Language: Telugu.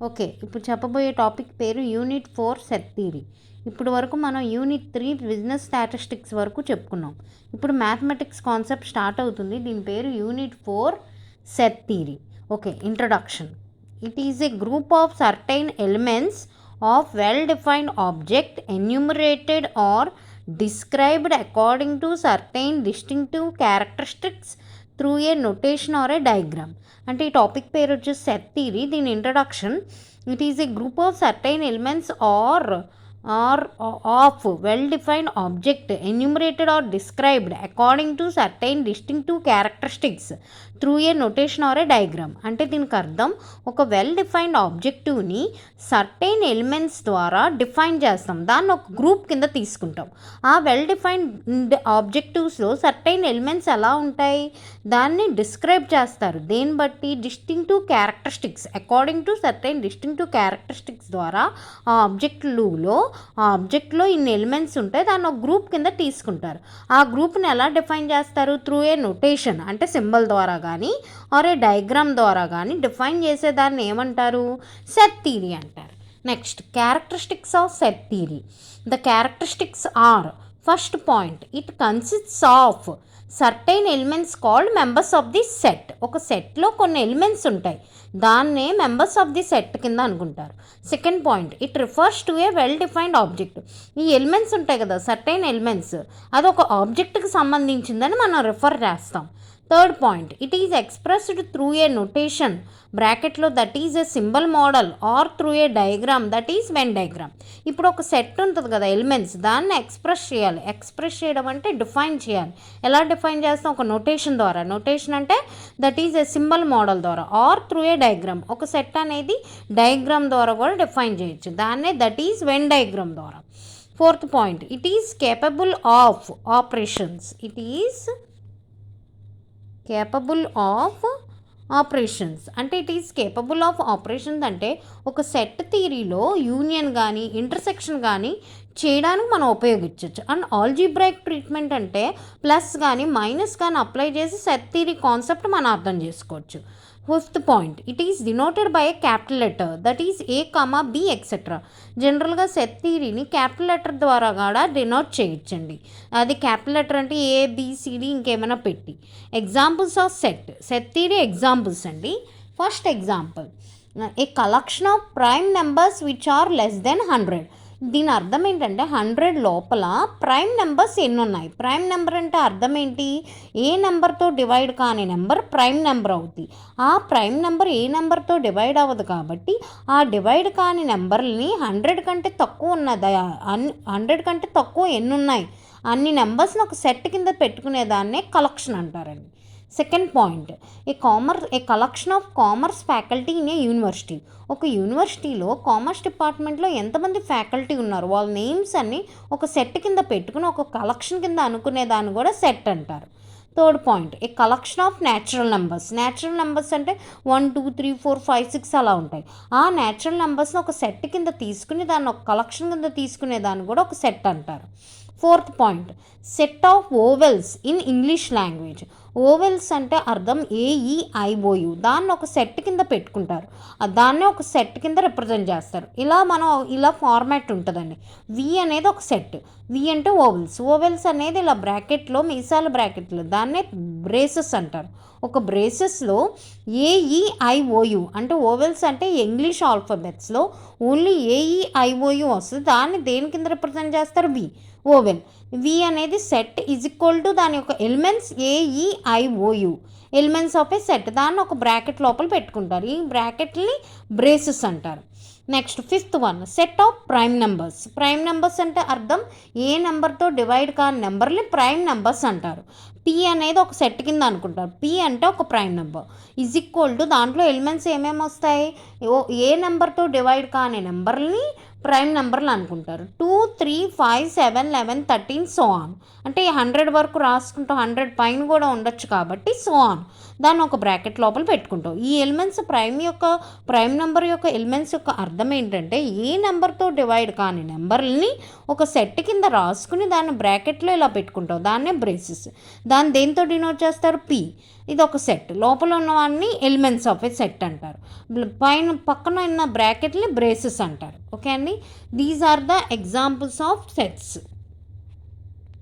ఓకే, ఇప్పుడు చెప్పబోయే టాపిక్ పేరు యూనిట్ 4 సెట్ థియరీ. ఇప్పుడు వరకు మనం యూనిట్ 3 బిజినెస్ స్టాటిస్టిక్స్ వరకు చెప్పుకున్నాం. ఇప్పుడు మ్యాథమెటిక్స్ కాన్సెప్ట్ స్టార్ట్ అవుతుంది. దీని పేరు unit 4 set theory. Okay, introduction. It is a group of certain elements of well defined object enumerated or described according to certain distinctive characteristics through a notation or a diagram. అంటే ఈ టాపిక్ పేరు వచ్చేసి సెట్ థియరీ. దీని introduction: it is a group of certain elements are of well defined object enumerated or described according to certain distinctive characteristics through a notation or a diagram. అంటే దీనికి అర్థం, ఒక వెల్ డిఫైన్డ్ ఆబ్జెక్టివ్ని సర్టైన్ ఎలిమెంట్స్ ద్వారా డిఫైన్ చేస్తాం, దాన్ని ఒక గ్రూప్ కింద తీసుకుంటాం. ఆ వెల్ డిఫైన్డ్ ఆబ్జెక్టివ్స్లో సర్టైన్ ఎలిమెంట్స్ ఎలా ఉంటాయి, దాన్ని డిస్క్రైబ్ చేస్తారు. దేన్ని బట్టి? Distinctive characteristics. According to certain distinctive characteristics ద్వారా ఆ ఆబ్జెక్ట్లో ఇన్ని ఎలిమెంట్స్ ఉంటాయి, దాన్ని ఒక గ్రూప్ కింద తీసుకుంటారు. ఆ గ్రూప్ని ఎలా డిఫైన్ చేస్తారు? త్రూ ఏ నొటేషన్, అంటే సింబల్ ద్వారా కానీ ఆర్ ఏ డయాగ్రామ్ ద్వారా కానీ డిఫైన్ చేసేదాన్ని ఏమంటారు? సెట్ థియరీ అంటారు. Next, characteristics of set theory. The characteristics are: first point, it consists of certain elements called members of the set. ఒక సెట్లో కొన్ని ఎలిమెంట్స్ ఉంటాయి, దాన్నే మెంబర్స్ ఆఫ్ ది సెట్ కింద అనుకుంటారు. Second point, it refers to A well defined object. ఈ ఎలిమెంట్స్ ఉంటాయి కదా, సర్టైన్ ఎలిమెంట్స్, అది ఒక ఆబ్జెక్ట్కి సంబంధించిందని మనం రిఫర్ చేస్తాం. Third point, it is expressed through a notation బ్రాకెట్లో that is a symbol model or through a diagram that is Venn diagram. ఇప్పుడు ఒక సెట్ ఉంటుంది కదా ఎలిమెంట్స్, దాన్ని ఎక్స్ప్రెస్ చేయాలి. ఎక్స్ప్రెస్ చేయడం అంటే డిఫైన్ చేయాలి. ఎలా డిఫైన్ చేస్తాం? ఒక నొటేషన్ ద్వారా. నొటేషన్ అంటే that is a symbol model ద్వారా ఆర్ త్రూ ఏ డయాగ్రామ్. ఒక సెట్ అనేది డయాగ్రామ్ ద్వారా కూడా డిఫైన్ చేయొచ్చు, దాన్నే దట్ ఈజ్ వెన్ డయాగ్రామ్ ద్వారా. Fourth point, it is capable of operations. It is capable of operations. అంటే it is capable of operations అంటే ఒక సెట్ థియరీలో యూనియన్ కానీ ఇంటర్సెక్షన్ కానీ చేయడానికి మనం ఉపయోగించవచ్చు. అండ్ ఆల్జీబ్రాయిక్ ట్రీట్మెంట్ అంటే ప్లస్ కానీ మైనస్ కానీ అప్లై చేసి సెట్ థియరీ కాన్సెప్ట్ మనం అర్థం చేసుకోవచ్చు. Fifth point, it is denoted by a capital letter that is a comma B etcetera. జనరల్గా సెట్ థియరీని క్యాపిటల్ లెటర్ ద్వారా కూడా డినోట్ చేయొచ్చండి. అది క్యాపిటల్ లెటర్ అంటే ఏబిసిడి ఇంకేమైనా పెట్టి. Examples of set theory examples అండి. First example, a collection of prime numbers which are less than 100. దీని అర్థం ఏంటంటే 100 లోపల ప్రైమ్ నెంబర్స్ ఎన్ని ఉన్నాయి. ప్రైమ్ నెంబర్ అంటే అర్థం ఏంటి? ఏ నెంబర్తో డివైడ్ కాని నెంబర్ ప్రైమ్ నెంబర్ అవుతుంది. ఆ ప్రైమ్ నెంబర్ ఏ నెంబర్తో డివైడ్ అవ్వదు కాబట్టి ఆ డివైడ్ కాని నెంబర్ని 100 కంటే తక్కువ ఉన్నదా, 100 కంటే తక్కువ ఎన్ని ఉన్నాయి అన్ని నెంబర్స్ని ఒక సెట్ కింద పెట్టుకునేదాన్నే కలెక్షన్ అంటారండి. Second point, A collection of commerce faculty in a university. ఒక యూనివర్సిటీలో కామర్స్ డిపార్ట్మెంట్లో ఎంతమంది ఫ్యాకల్టీ ఉన్నారు, వాళ్ళ నేమ్స్ అన్ని ఒక సెట్ కింద పెట్టుకుని ఒక కలెక్షన్ కింద అనుకునేదాన్ని కూడా సెట్ అంటారు. Third point, A collection of natural numbers. Natural numbers అంటే 1 2 3 4 5 6 అలా ఉంటాయి. ఆ న్యాచురల్ నెంబర్స్ని ఒక సెట్ కింద తీసుకుని దాన్ని ఒక కలెక్షన్ కింద తీసుకునేదాన్ని కూడా ఒక సెట్ అంటారు. Fourth point, set of vowels in English language. Vowels అంటే అర్థం AEIOU, దాన్ని ఒక సెట్ కింద పెట్టుకుంటారు, దాన్నే ఒక సెట్ కింద రిప్రజెంట్ చేస్తారు. ఇలా ఫార్మాట్ ఉంటుందండి. వి అనేది ఒక సెట్, వి అంటే ఓవెల్స్ అనేది ఇలా బ్రాకెట్లో మీసాల బ్రాకెట్లు, దాన్నే బ్రేసెస్ అంటారు. ఒక బ్రేసెస్లో AEIOU అంటే ఓవెల్స్ అంటే ఇంగ్లీష్ ఆల్ఫాబెట్స్లో ఓన్లీ AEIOU వస్తుంది, దాన్ని దేని కింద రిప్రజెంట్ చేస్తారు? వి, ఓవెల్. వి అనేది సెట్ ఈజ్ ఈక్వల్ టు దాని యొక్క elements AEIOU, elements of A set, దాన్ని ఒక బ్రాకెట్ లోపల పెట్టుకుంటారు. ఈ బ్రాకెట్ని బ్రేసెస్ అంటారు. Next fifth one, set of prime numbers. Prime numbers అంటే అర్థం ఏ నెంబర్తో డివైడ్ కాని నెంబర్ని ప్రైమ్ నెంబర్స్ అంటారు. పి అనేది ఒక సెట్ కింద అనుకుంటారు. పి అంటే ఒక prime number is equal to దాంట్లో ఎలిమెంట్స్ ఏమేమి వస్తాయి, ఏ నెంబర్తో డివైడ్ కాని నెంబర్ని ప్రైమ్ నెంబర్లు అనుకుంటారు. 2 3 5 7 11 13 సో ఆన్. అంటే 100 వరకు రాసుకుంటాం, 100 పైన కూడా ఉండొచ్చు కాబట్టి సో ఆన్, దాన్ని ఒక బ్రాకెట్ లోపల పెట్టుకుంటాం. ఈ ఎలిమెంట్స్ ప్రైమ్ నెంబర్ యొక్క ఎలిమెంట్స్ యొక్క అర్థం ఏంటంటే ఏ నెంబర్తో డివైడ్ కాని నెంబర్ని ఒక సెట్ కింద రాసుకుని దాన్ని బ్రాకెట్లో ఇలా పెట్టుకుంటాం, దాన్నే బ్రేసెస్. దాన్ని దేంతో డినోట్ చేస్తారు? పి. ఇది ఒక సెట్, లోపల ఉన్నవన్నీ ఎలిమెంట్స్ ఆఫ్ ఎ సెట్ అంటారు. పక్కన ఉన్న బ్రాకెట్ని బ్రేసెస్ అంటారు. ఓకే అండి, these are the examples of sets.